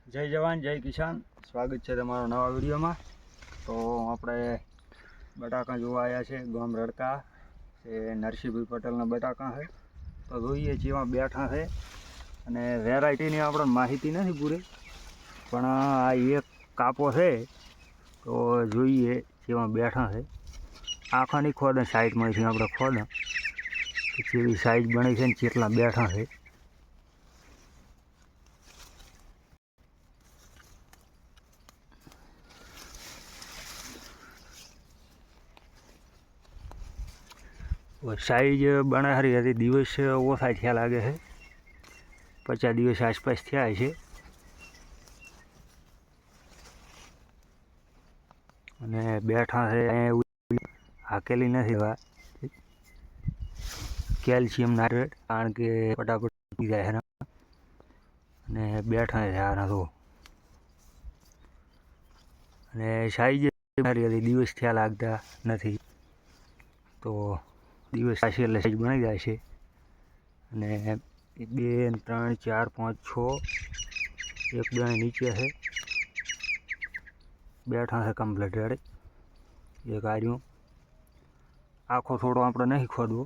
જય જવાન જય કિસાન, સ્વાગત છે તમારો નવા વિડીયોમાં। તો આપણે બટાકા જોવા આવ્યા છે ગામ રડકા, એ નરસિંહભાઈ પટેલના બટાકા છે। તો જોઈએ જેવા બેઠા છે અને વેરાયટીની આપણને માહિતી નથી પૂરી, પણ આ એક કાપો છે તો જોઈએ જેવા બેઠા છે। આખાની ખોદ સાઈડમાંથી આપણે ખોદ જેવી સાઈઝ બની છે ને કેટલા બેઠા છે। સાઈઝ બને સારી હતી, દિવસ ઓછા થયા લાગે છે, 50 દિવસ આસપાસ થયા છે। અને બેઠા છે હાકેલી નથી વા કેલ્શિયમ નાઇટ્રેટ, કારણ કે ફટાફટ પી જાય છે અને બેઠા છે આના તો। અને સાઈઝ સારી હતી, દિવસ થયા લાગતા નથી, તો દિવસ થશે એટલે સાઈઝ બની જાય છે। અને 2 3 4 5 6 એક બે નીચે છે, બેઠા છે કમ્પ્લીટ રેડી। એક આર્યું આખો થોડો આપણે નહીં ખોદવો,